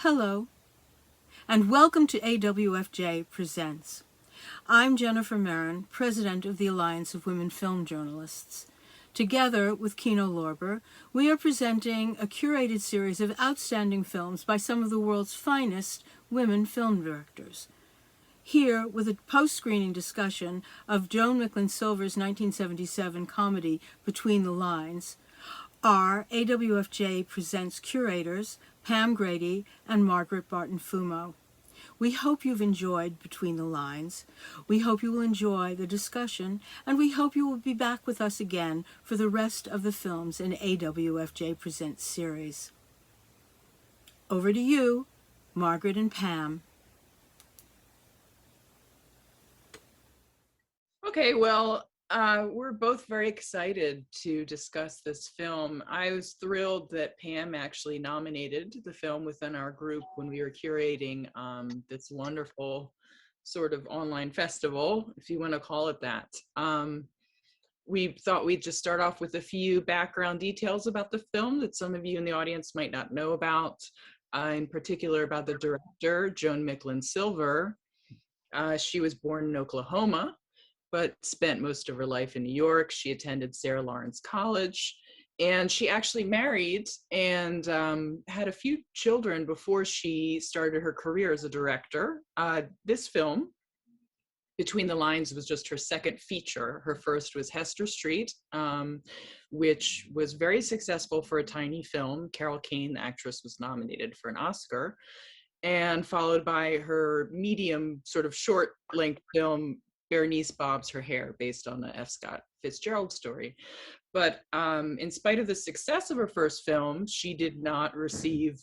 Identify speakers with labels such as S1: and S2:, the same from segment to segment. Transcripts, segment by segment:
S1: Hello, and welcome to AWFJ Presents. I'm Jennifer Merin, President of the Alliance of Women Film Journalists. Together with Kino Lorber, we are presenting a curated series of outstanding films by some of the world's finest women film directors. Here, with a post-screening discussion of Joan Micklin Silver's 1977 comedy Between the Lines, are AWFJ Presents curators Pam Grady and Margaret Barton-Fumo. We hope you've enjoyed Between the Lines. We hope you will enjoy the discussion, and we hope you will be back with us again for the rest of the films in AWFJ Presents series. Over to you, Margaret and Pam.
S2: Okay, well, we're both very excited to discuss this film. I was thrilled that Pam actually nominated the film within our group when we were curating this wonderful sort of online festival, if you want to call it that. We thought we'd just start off with a few background details about the film that some of you in the audience might not know about, in particular about the director, Joan Micklin Silver. She was born in Oklahoma, but spent most of her life in New York. She attended Sarah Lawrence College, and she actually married and had a few children before she started her career as a director. This film, Between the Lines, was just her second feature. Her first was Hester Street, which was very successful for a tiny film. Carol Kane, the actress, was nominated for an Oscar, and followed by her medium sort of short-length film, Berenice Bobs Her Hair, based on the F. Scott Fitzgerald story. But in spite of the success of her first film, she did not receive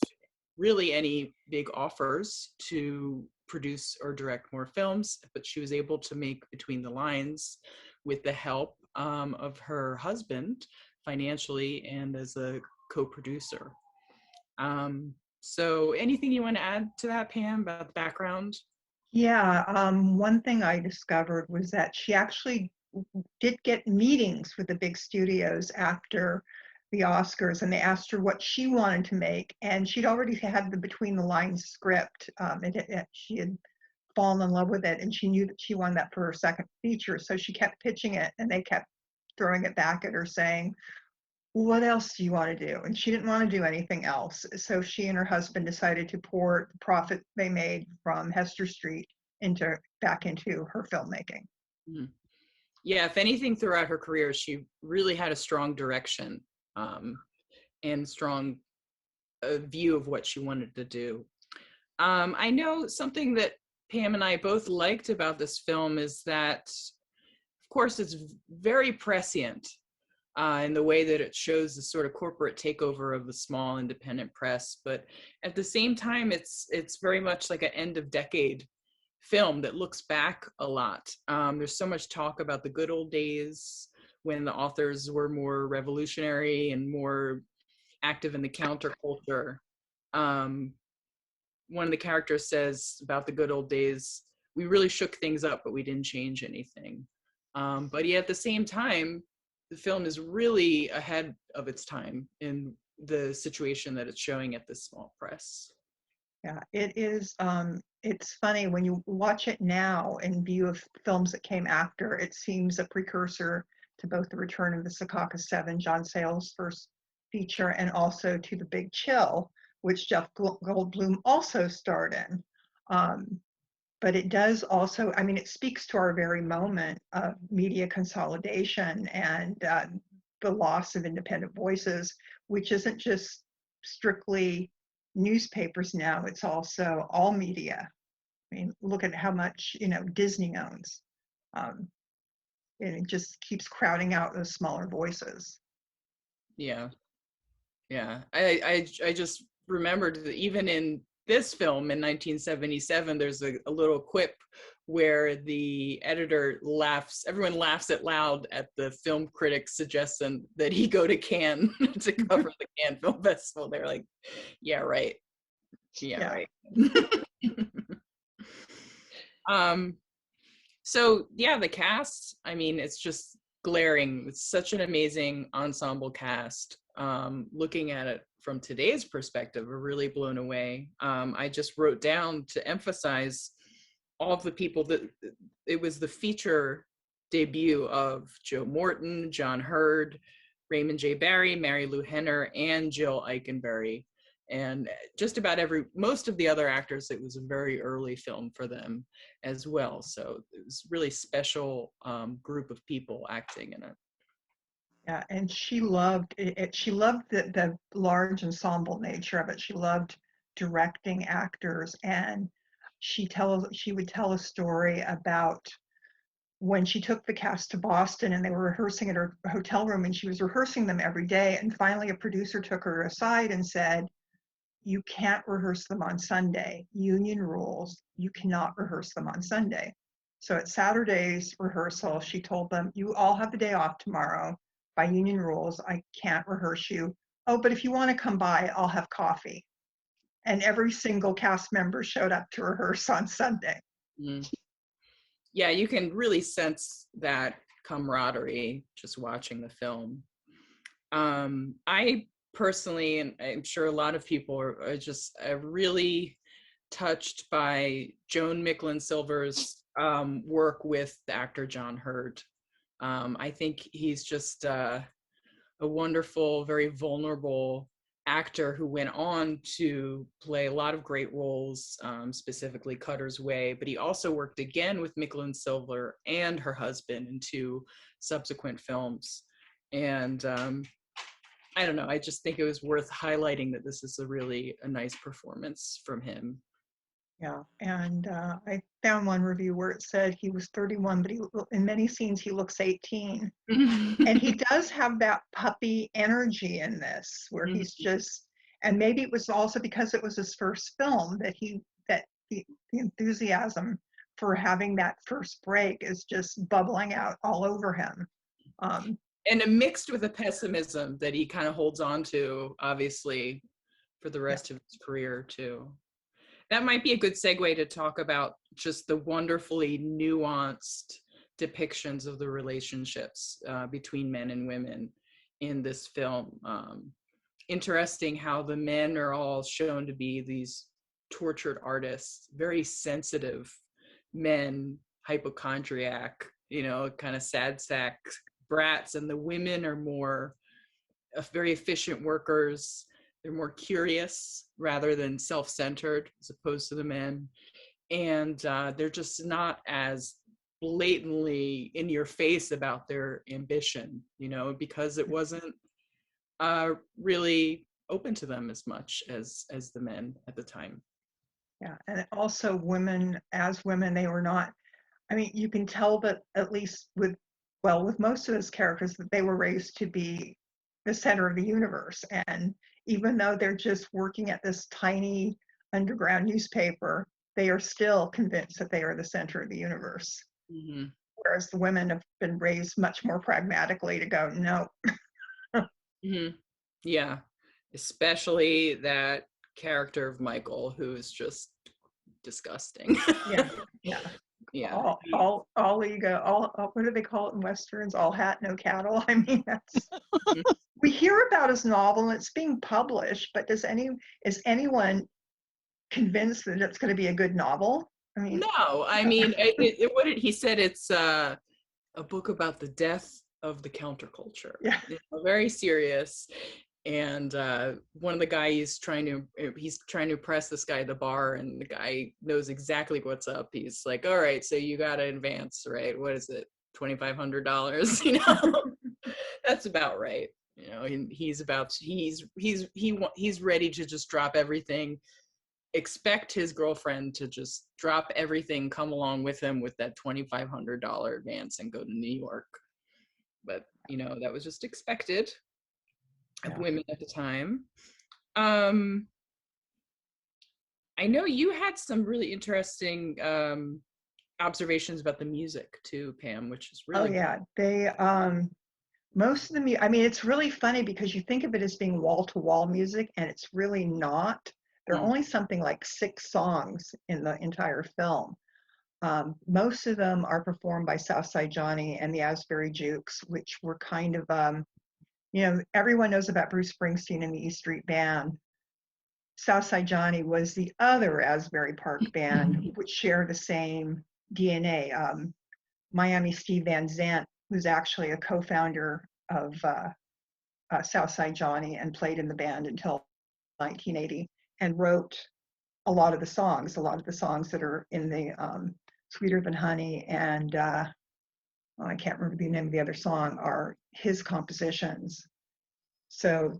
S2: really any big offers to produce or direct more films, but she was able to make Between the Lines with the help of her husband financially and as a co-producer. So anything you want to add to that, Pam, about the background?
S3: Yeah, one thing I discovered was that she actually did get meetings with the big studios after the Oscars, and they asked her what she wanted to make, and she'd already had the Between the Lines script. She had fallen in love with it, and she knew that she wanted that for her second feature, so she kept pitching it, and they kept throwing it back at her saying, what else do you want to do? And she didn't want to do anything else. So she and her husband decided to pour the profit they made from Hester Street back into her filmmaking.
S2: Mm-hmm. Yeah, if anything, throughout her career, she really had a strong direction and strong view of what she wanted to do. I know something that Pam and I both liked about this film is that, of course, it's very prescient. In the way that it shows the sort of corporate takeover of the small independent press, but at the same time, it's very much like an end of decade film that looks back a lot. There's so much talk about the good old days when the authors were more revolutionary and more active in the counterculture. One of the characters says about the good old days, we really shook things up, but we didn't change anything. But yet at the same time, the film is really ahead of its time in the situation that it's showing at the small press.
S3: Yeah, it is. It's funny when you watch it now in view of films that came after, it seems a precursor to both The Return of the Secaucus Seven, John Sayles' first feature, and also to The Big Chill, which Jeff Goldblum also starred in. But it does also, I mean, it speaks to our very moment of media consolidation and the loss of independent voices, which isn't just strictly newspapers now, it's also all media. I mean, look at how much, Disney owns. And it just keeps crowding out those smaller voices.
S2: Yeah. I just remembered that even in this film in 1977, there's a little quip where the editor everyone laughs out loud at the film critic's suggestion that he go to Cannes to cover the Cannes Film Festival. They're like, yeah, right. Yeah. Right. So yeah, the cast, I mean, it's just glaring. It's such an amazing ensemble cast. Looking at it from today's perspective are really blown away. I just wrote down to emphasize all of the people that it was the feature debut of Joe Morton, John Hurd, Raymond J. Barry, Mary Lou Henner, and Jill Eikenberry. And just about most of the other actors, it was a very early film for them as well. So it was really special group of people acting in it.
S3: Yeah, and she loved it. She loved the large ensemble nature of it. She loved directing actors, and she would tell a story about when she took the cast to Boston and they were rehearsing at her hotel room, and she was rehearsing them every day. And finally, a producer took her aside and said, "You can't rehearse them on Sunday. Union rules. You cannot rehearse them on Sunday." So at Saturday's rehearsal, she told them, "You all have the day off tomorrow. By union rules, I can't rehearse you. Oh, but if you want to come by, I'll have coffee." And every single cast member showed up to rehearse on Sunday.
S2: Mm. Yeah, you can really sense that camaraderie just watching the film. I personally, and I'm sure a lot of people are just really touched by Joan Micklin Silver's work with the actor John Hurd. I think he's just a wonderful, very vulnerable actor who went on to play a lot of great roles, specifically Cutter's Way, but he also worked again with Micklin Silver and her husband in 2 subsequent films. And I don't know, I just think it was worth highlighting that this is a nice performance from him.
S3: Yeah, and I found one review where it said he was 31, but in many scenes he looks 18. And he does have that puppy energy in this, where he's just, and maybe it was also because it was his first film that the enthusiasm for having that first break is just bubbling out all over him.
S2: And mixed with a pessimism that he kind of holds on to, obviously, for the rest of his career too. That might be a good segue to talk about just the wonderfully nuanced depictions of the relationships between men and women in this film. Interesting how the men are all shown to be these tortured artists, very sensitive men, hypochondriac, kind of sad sack brats, and the women are more very efficient workers. They're more curious rather than self-centered as opposed to the men. And they're just not as blatantly in your face about their ambition, because it wasn't really open to them as much as the men at the time.
S3: Yeah, and also women, they were not, I mean, you can tell that at least with most of those characters, that they were raised to be the center of the universe. And even though they're just working at this tiny underground newspaper, they are still convinced that they are the center of the universe.
S2: Mm-hmm.
S3: Whereas the women have been raised much more pragmatically to go, no.
S2: Mm-hmm. Yeah, especially that character of Michael, who is just disgusting. Yeah.
S3: All ego, all what do they call it in Westerns? All hat, no cattle. I mean, that's we hear about his novel and it's being published, but is anyone convinced that it's going to be a good novel? I mean,
S2: no. I mean, what did he said? It's a book about the death of the counterculture.
S3: Yeah,
S2: very serious. And one of the guys he's trying to impress this guy at the bar, and the guy knows exactly what's up. He's like, all right, so you got to advance, right? What is it, $2,500? That's about right. He's ready to just drop everything, expect his girlfriend to just drop everything, come along with him with that $2,500 advance and go to New York. But that was just expected of women at the time. I know you had some really interesting observations about the music too, Pam, which is really
S3: they most of the I mean, it's really funny because you think of it as being wall-to-wall music, and it's really not. There are only something like 6 songs in the entire film. Most of them are performed by Southside Johnny and the Asbury Jukes, which were kind of everyone knows about Bruce Springsteen and the E Street Band. Southside Johnny was the other Asbury Park band, which share the same DNA. Miami Steve Van Zandt, who's actually a co-founder of Southside Johnny and played in the band until 1980, and wrote a lot of the songs that are in the Sweeter Than Honey and I can't remember the name of the other song, are his compositions. So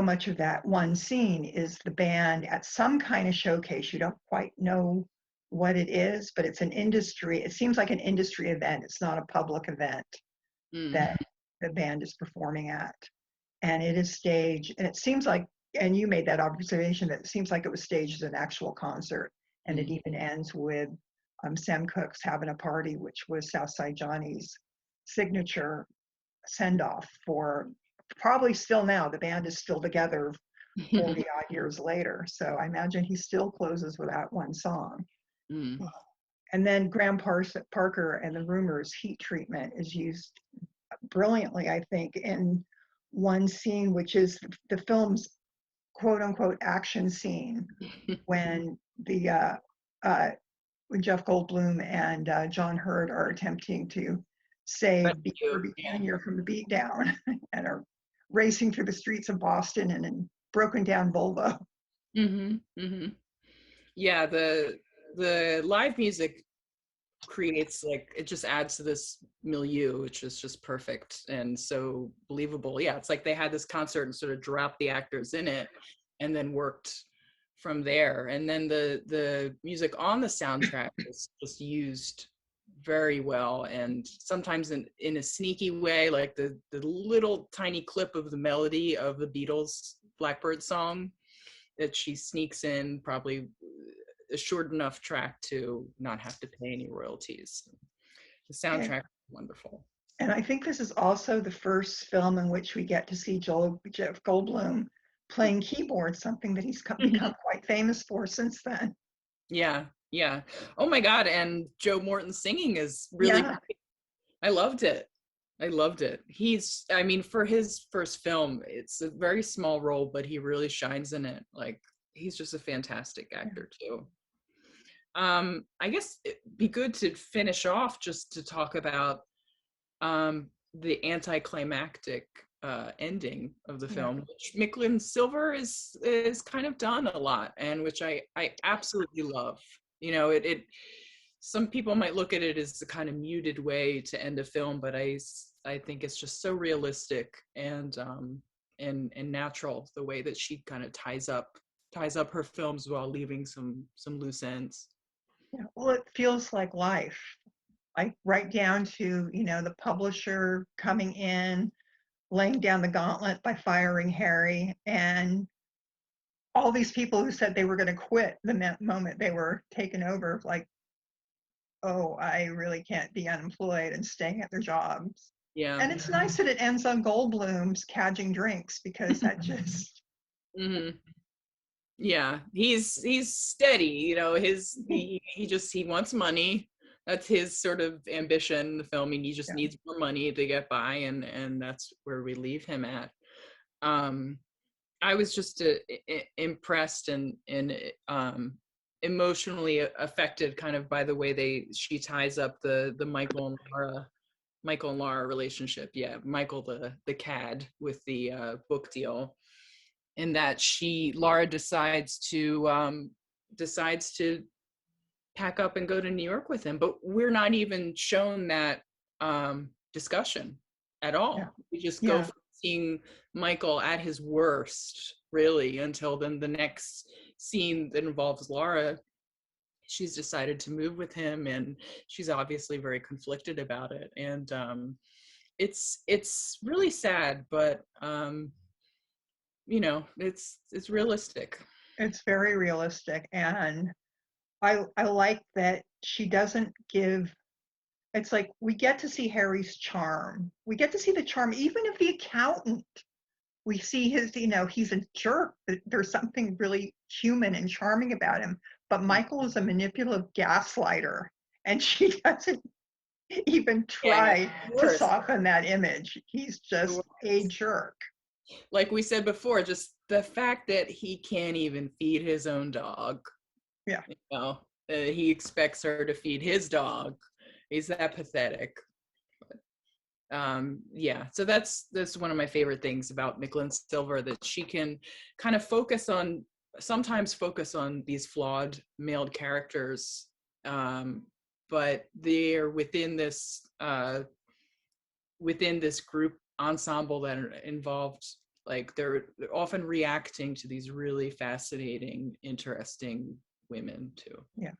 S3: much of that one scene is the band at some kind of showcase. You don't quite know what it is, but it seems like an industry event. It's not a public event that the band is performing at. And it is staged, and it seems like, and you made that observation, that it seems like it was staged as an actual concert. And it even ends with Sam Cooke's Having a Party, which was Southside Johnny's signature send-off for probably still now. The band is still together 40 odd years later. So I imagine he still closes with that one song. And then Graham Parker and the Rumors Heat Treatment is used brilliantly, I think, in one scene, which is the film's quote unquote action scene when when Jeff Goldblum and John Hurt are attempting to save B-Kirby Jr. from the beatdown and are racing through the streets of Boston in a broken down Volvo.
S2: Yeah, the live music creates, like, it just adds to this milieu, which is just perfect and so believable. Yeah, it's like they had this concert and sort of dropped the actors in it and then worked from there. And then the music on the soundtrack is just used very well, and sometimes in a sneaky way, like the little tiny clip of the melody of the Beatles' Blackbird song that she sneaks in, probably a short enough track to not have to pay any royalties. The soundtrack is wonderful.
S3: And I think this is also the first film in which we get to see Jeff Goldblum playing keyboard, something that he's become quite famous for since then.
S2: Yeah. Oh my God. And Joe Morton singing is really great. I loved it. He's, I mean, for his first film, it's a very small role, but he really shines in it. Like, he's just a fantastic actor too. I guess it'd be good to finish off just to talk about the anticlimactic ending of the film, which Micklin Silver is kind of done a lot, and which I absolutely love. It some people might look at it as a kind of muted way to end a film, but I think it's just so realistic and natural, the way that she kind of ties up her films while leaving some loose ends.
S3: Yeah, well, it feels like life, like right down to, the publisher coming in, laying down the gauntlet by firing Harry, and all these people who said they were going to quit the moment they were taken over, like, oh, I really can't be unemployed, and staying at their jobs.
S2: Yeah.
S3: And it's nice that it ends on Goldblum's cadging drinks, because that just...
S2: Yeah, he's steady, he wants money. That's his sort of ambition in the film, and he just needs more money to get by, and that's where we leave him at. I was just impressed and emotionally affected kind of by the way she ties up the Michael and Laura relationship. Yeah, Michael the cad with the book deal. In that Laura decides to pack up and go to New York with him, but we're not even shown that discussion at all. Yeah. We just go from seeing Michael at his worst, really, until then the next scene that involves Laura. She's decided to move with him, and she's obviously very conflicted about it, and it's really sad, but it's realistic.
S3: It's very realistic, and I like that she doesn't give. It's like we get to see Harry's charm. We get to see the charm even of the accountant. We see his, he's a jerk, but there's something really human and charming about him. But Michael is a manipulative gaslighter, and she doesn't even
S2: Yeah,
S3: try to
S2: worse.
S3: soften that image. He's just a jerk.
S2: Like we said before, just the fact that he can't even feed his own dog.
S3: Yeah.
S2: You know, he expects her to feed his dog. He's that pathetic. Yeah, so that's one of my favorite things about Micklin Silver, that she can kind of sometimes focus on these flawed male characters, but they're within this group ensemble that are involved. Like they're often reacting to these really fascinating, interesting women too.
S3: Yeah.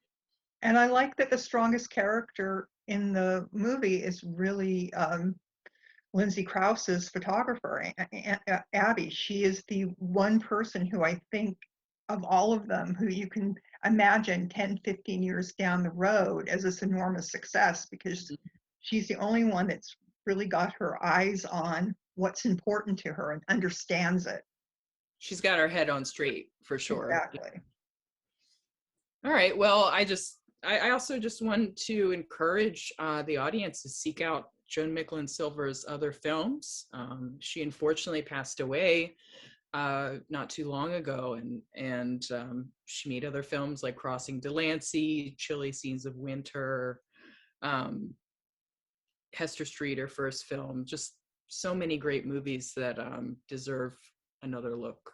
S3: And I like that the strongest character in the movie is really Lindsay Crouse's photographer, Abby. She is the one person who I think of all of them who you can imagine 10, 15 years down the road as this enormous success, because she's the only one that's really got her eyes on what's important to her and understands it.
S2: She's got her head on straight for sure.
S3: Exactly.
S2: All right. Well, I also just want to encourage the audience to seek out Joan Micklin Silver's other films. She unfortunately passed away not too long ago, and she made other films like Crossing Delancey, Chilly Scenes of Winter, Hester Street, her first film. Just so many great movies that deserve another look.